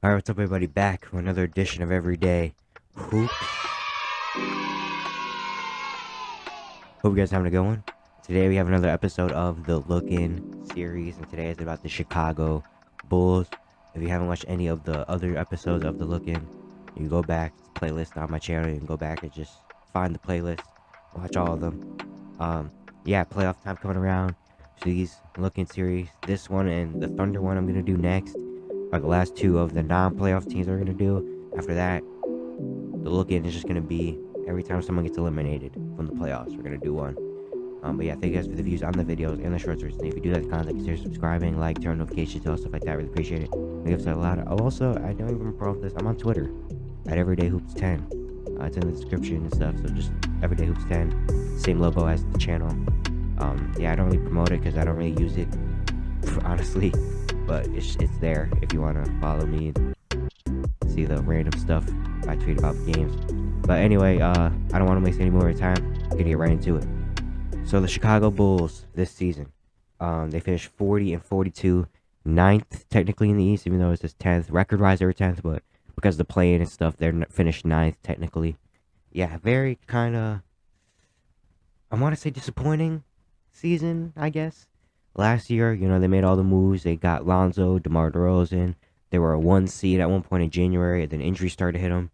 Alright, what's up everybody, back for another edition of Everyday Hoops. Hope you guys are having a good one. Today we have another episode of the Look-In series, and today is about the Chicago Bulls. If you haven't watched any of the other episodes of the Look-In, you can go back to the playlist on my channel. You can go back and just find the playlist, watch all of them. Yeah, playoff time coming around. So these Look-In series, this one and the Thunder one I'm going to do next, are the last two of the non-playoff teams we're going to do. After that, the look-in is just going to be every time someone gets eliminated from the playoffs, we're going to do one. But yeah, thank you guys for the views on the videos and the shorts recently. If you do like the content, consider subscribing, like, turn notifications to all stuff like that. Really appreciate it. Thank you a lot. Also, I don't even promote this. I'm on Twitter at EverydayHoops10. It's in the description and stuff. So just EverydayHoops10, same logo as the channel. Yeah, I don't really promote it because I don't really use it, honestly. But it's there if you want to follow me, see the random stuff I tweet about the games. But anyway, I don't want to waste any more time. I'm gonna get right into it. So the Chicago Bulls this season, they finished 40-42, ninth technically in the East, even though it's just 10th. Record-wise, they were 10th, but because of the play-in and stuff, they're finished ninth technically. Yeah, very kind of, I want to say disappointing season, I guess. Last year, they made all the moves. They got Lonzo, DeMar DeRozan. They were a 1 seed at one point in January, and then injuries started to hit them,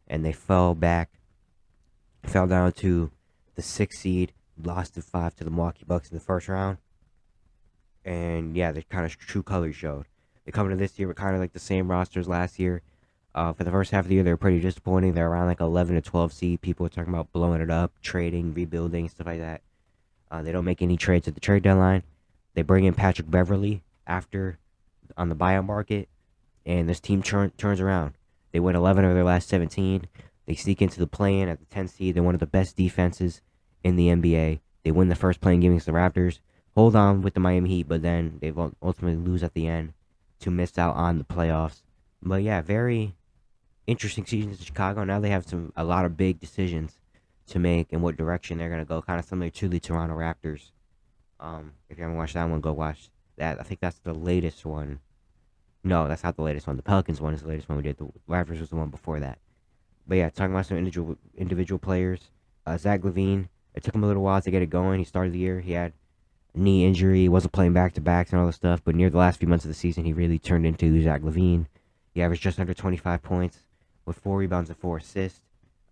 and they fell down to the 6 seed, lost to 5 to the Milwaukee Bucks in the first round. And yeah, their kind of true colors showed. They come into this year with kind of like the same rosters last year. For the first half of the year, they were pretty disappointing. They're around like 11 to 12 seed. People were talking about blowing it up, trading, rebuilding, stuff like that. They don't make any trades at the trade deadline. They bring in Patrick Beverly after on the buyout market, and this team turns around. They win 11 of their last 17. They sneak into the play-in at the 10 seed. They're one of the best defenses in the NBA. They win the first play-in game against the Raptors. Hold on with the Miami Heat, but then they ultimately lose at the end to miss out on the playoffs. But yeah, very interesting season in Chicago. Now they have a lot of big decisions to make and what direction they're gonna go. Kind of similar to the Toronto Raptors. If you haven't watched that one, go watch that. I think that's the latest one. No, that's not the latest one. The Pelicans one is the latest one we did. The Raptors was the one before that. But yeah, talking about some individual players. Zach LaVine. It took him a little while to get it going. He started the year. He had a knee injury. He wasn't playing back to backs and all this stuff. But near the last few months of the season, he really turned into Zach LaVine. He averaged just under 25 points with 4 rebounds and 4 assists.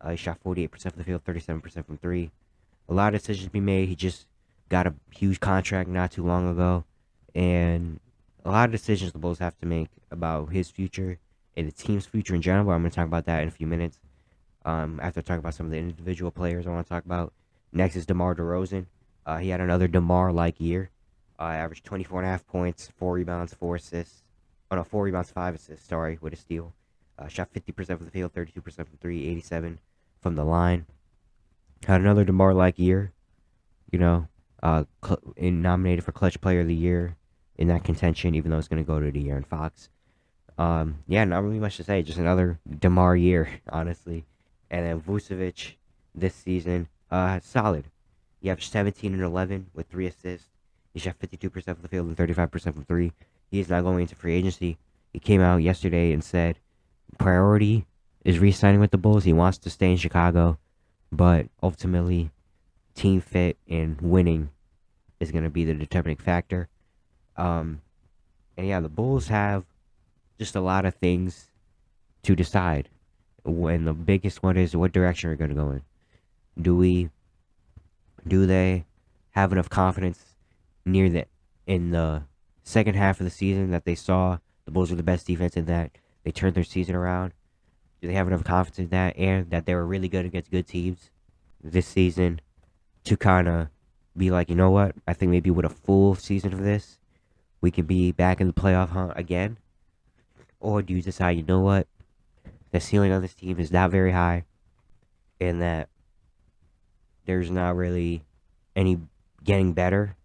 He shot 48% from the field, 37% from three. A lot of decisions to be made. He just got a huge contract not too long ago, and a lot of decisions the Bulls have to make about his future and the team's future in general. But I'm going to talk about that in a few minutes. After talking about some of the individual players I want to talk about. Next is DeMar DeRozan. He had another DeMar-like year. Averaged 24.5 points, 4 rebounds, 4 assists. Oh no, 4 rebounds, 5 assists, sorry, with a steal. Shot 50% from the field, 32% from 3, 87 from the line. Had another DeMar-like year. Nominated for Clutch Player of the Year in that contention, even though it's going to go to De'Aaron Fox. Yeah, not really much to say. Just another DeMar year, honestly. And then Vucevic this season, solid. He averaged 17 and 11 with 3 assists. He shot 52% from the field and 35% from 3. He is not going into free agency. He came out yesterday and said priority is re-signing with the Bulls. He wants to stay in Chicago, but ultimately team fit and winning is going to be the determining factor. And yeah, the Bulls have just a lot of things to decide. When the biggest one is what direction we're going to go in. Do they have enough confidence in the second half of the season that they saw the Bulls were the best defense in that they turned their season around? Do they have enough confidence in that and that they were really good against good teams this season to kind of be like, you know what? I think maybe with a full season of this, we could be back in the playoff hunt again? Or do you decide, you know what? The ceiling on this team is not very high, and that there's not really any getting better.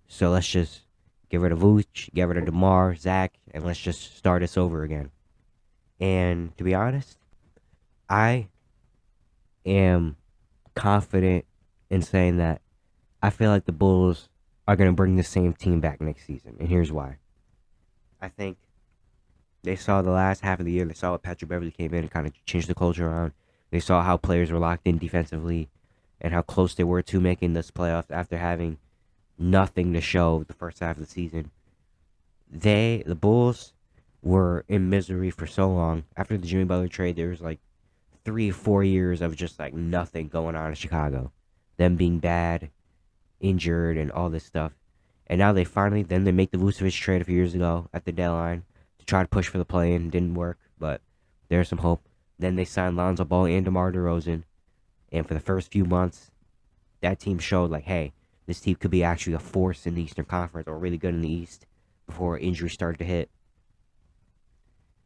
So let's just get rid of Vooch, get rid of DeMar, Zach, and let's just start us over again. And to be honest, I am confident in saying that I feel like the Bulls are going to bring the same team back next season. And here's why. I think They saw the last half of the year. They saw what Patrick Beverly came in and kind of changed the culture around. They saw how players were locked in defensively and how close they were to making this playoffs after having nothing to show the first half of the season. The Bulls, were in misery for so long. After the Jimmy Butler trade, there was like 3 or 4 years of just like nothing going on in Chicago. Them being bad, injured, and all this stuff. And now then they make the Vucevic trade a few years ago at the deadline to try to push for the play-in. Didn't work, but there's some hope. Then they signed Lonzo Ball and DeMar DeRozan. And for the first few months, that team showed like, hey, this team could be actually a force in the Eastern Conference or really good in the East before injuries started to hit.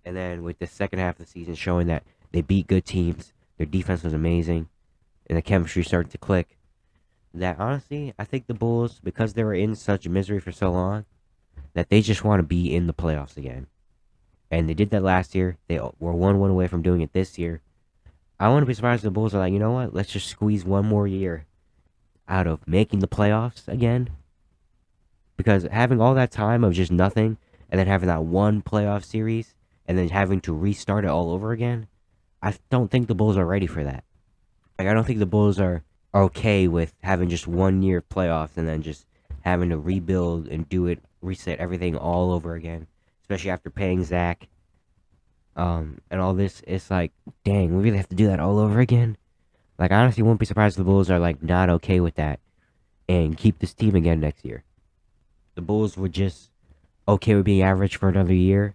And then with the second half of the season showing that they beat good teams, their defense was amazing, and the chemistry started to click. That honestly, I think the Bulls, because they were in such misery for so long, that they just want to be in the playoffs again. And they did that last year. They were 1 win away from doing it this year. I wouldn't be surprised if the Bulls are like, you know what? Let's just squeeze one more year out of making the playoffs again. Because having all that time of just nothing, and then having that one playoff series, and then having to restart it all over again, I don't think the Bulls are ready for that. Like, I don't think the Bulls are okay with having just 1 year of playoffs and then just having to rebuild and reset everything all over again. Especially after paying Zach, and all this. It's like, dang, we really have to do that all over again. Like, I honestly won't be surprised if the Bulls are like not okay with that and keep this team again next year. The Bulls were just okay with being average for another year,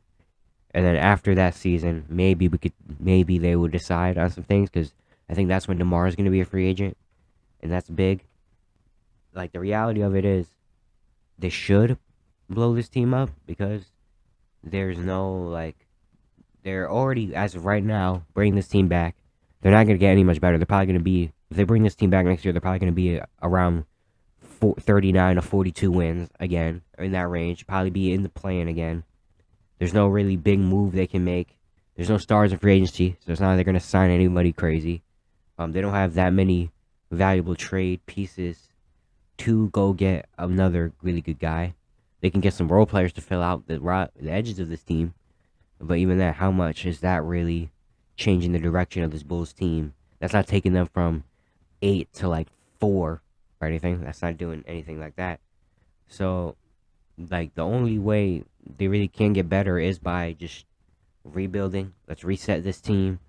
and then after that season, maybe they would decide on some things because I think that's when DeMar is going to be a free agent, and that's big. Like, the reality of it is, they should blow this team up because there's no like they're already, as of right now, bringing this team back. They're not going to get any much better. They're probably going to be, if they bring this team back next year, they're probably going to be around 39 to 42 wins again, in that range. Probably be in the play-in again. There's no really big move they can make. There's no stars in free agency, so it's not like they're going to sign anybody crazy. They don't have that many valuable trade pieces to go get another really good guy. They can get some role players to fill out the edges of this team. But even that, how much is that really changing the direction of this Bulls team? That's not taking them from 8 to like 4 or anything. That's not doing anything like that. So, like, the only way they really can get better is by just rebuilding. Let's reset this team.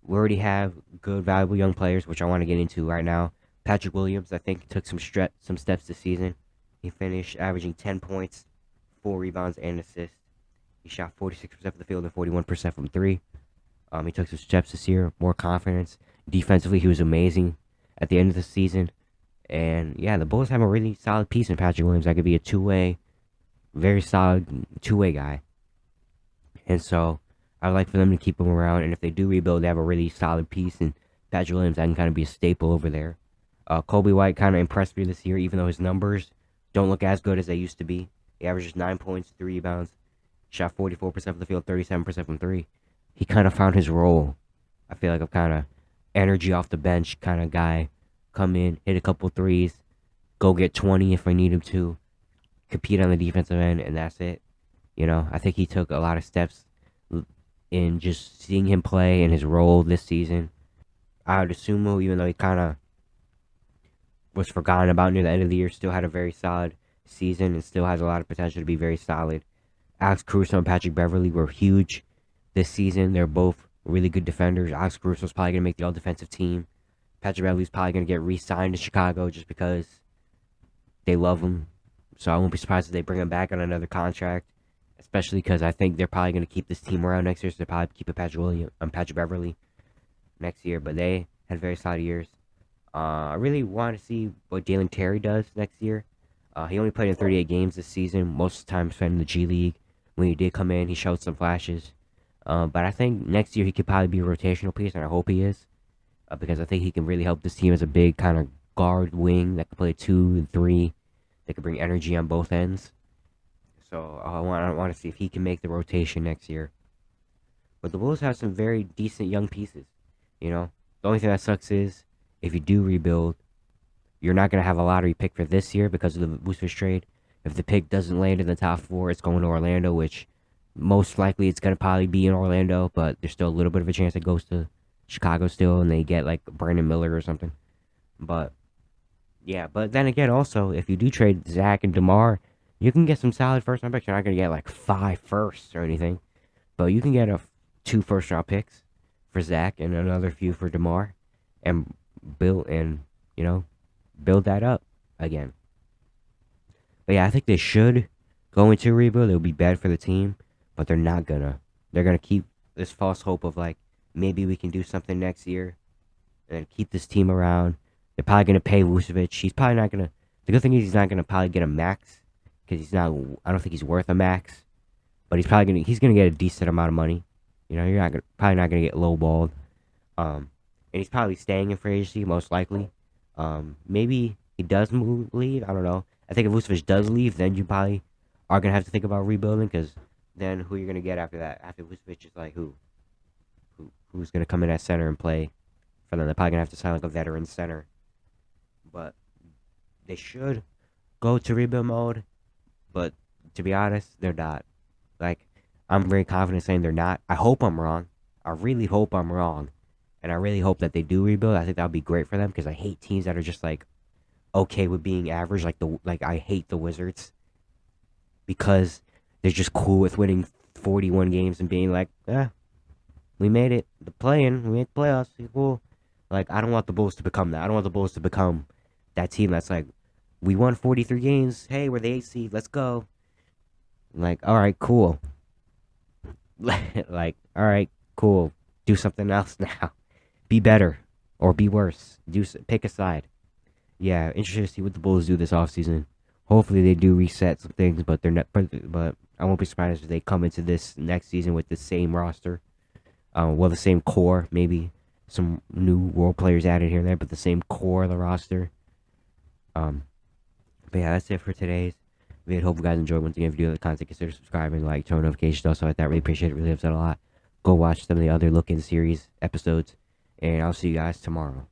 We already have good, valuable young players, which I want to get into right now. Patrick Williams, I think, took some steps this season. He finished averaging 10 points, 4 rebounds, and assists. He shot 46% from the field and 41% from three. He took some steps this year, more confidence. Defensively, he was amazing at the end of the season. And yeah, the Bulls have a really solid piece in Patrick Williams. That could be a two-way, very solid two-way guy. And so I'd like for them to keep him around. And if they do rebuild, they have a really solid piece. And Patrick Williams, that can kind of be a staple over there. Kobe White kind of impressed me this year, even though his numbers don't look as good as they used to be. He averages 9 points, 3 rebounds, shot 44% from the field, 37% from three. He kind of found his role. I feel like I'm kind of energy off the bench kind of guy. Come in, hit a couple threes, go get 20 if I need him to, compete on the defensive end, and that's it. You know, I think he took a lot of steps in just seeing him play and his role this season. I would assume, even though he kind of was forgotten about near the end of the year, still had a very solid season and still has a lot of potential to be very solid. Alex Caruso and Patrick Beverly were huge this season. They're both really good defenders. Alex Caruso's probably going to make the all-defensive team. Patrick Beverly's probably going to get re-signed to Chicago just because they love him. So I won't be surprised if they bring him back on another contract, especially because I think they're probably going to keep this team around next year, so they'll probably keep Patrick Beverly next year. But they had very solid years. I really want to see what Dalen Terry does next year. He only played in 38 games this season, most of the time spent in the G League. When he did come in, he showed some flashes. But I think next year he could probably be a rotational piece, and I hope he is. Because I think he can really help this team as a big kind of guard wing that can play 2 and 3. That can bring energy on both ends. So I want to see if he can make the rotation next year. But the Bulls have some very decent young pieces. You know, the only thing that sucks is if you do rebuild, you're not going to have a lottery pick for this year because of the Vucevic trade. If the pick doesn't land in the top 4, it's going to Orlando, which most likely it's gonna probably be in Orlando, but there's still a little bit of a chance it goes to Chicago still, and they get like Brandon Miller or something. But yeah, but then again, also if you do trade Zach and DeMar, you can get some solid first round picks. You're not gonna get like 5 firsts or anything, but you can get 2 first round picks for Zach and another few for DeMar, and build and you know build that up again. But yeah, I think they should go into a rebuild. It would be bad for the team, but they're not gonna. They're gonna keep this false hope of like maybe we can do something next year and keep this team around. They're probably gonna pay Vucevic. He's probably not gonna. The good thing is he's not gonna probably get a max because he's not. I don't think he's worth a max, but he's probably gonna. He's gonna get a decent amount of money. You know, you're not gonna probably not gonna get lowballed. And he's probably staying in free agency most likely. Maybe he does leave. I don't know. I think if Vucevic does leave, then you probably are gonna have to think about rebuilding because then who you're gonna get after that? After Vucevic is like who's gonna come in at center and play for them? They're probably gonna have to sign like a veteran center. But they should go to rebuild mode. But to be honest, they're not. Like I'm very confident saying they're not. I hope I'm wrong. I really hope I'm wrong. And I really hope that they do rebuild. I think that would be great for them because I hate teams that are just like okay with being average. Like I hate the Wizards because they're just cool with winning 41 games and being like, we made it. The play-in, we made the playoffs. Cool. Like I don't want the Bulls to become that. I don't want the Bulls to become that team that's like, we won 43 games. Hey, we're the 8th seed. Let's go. Like, all right, cool. Like, all right, cool. Do something else now. Be better or be worse. Pick a side. Yeah, interested to see what the Bulls do this offseason. Hopefully they do reset some things, but they're not. But I won't be surprised if they come into this next season with the same roster. Well, the same core, maybe some new role players added here and there, but the same core of the roster. But yeah, that's it for today's video. Hope you guys enjoyed. Once again, if you do the content, consider subscribing, like, turn notifications, also like that. Really appreciate it. Really helps out a lot. Go watch some of the other Look In series episodes, and I'll see you guys tomorrow.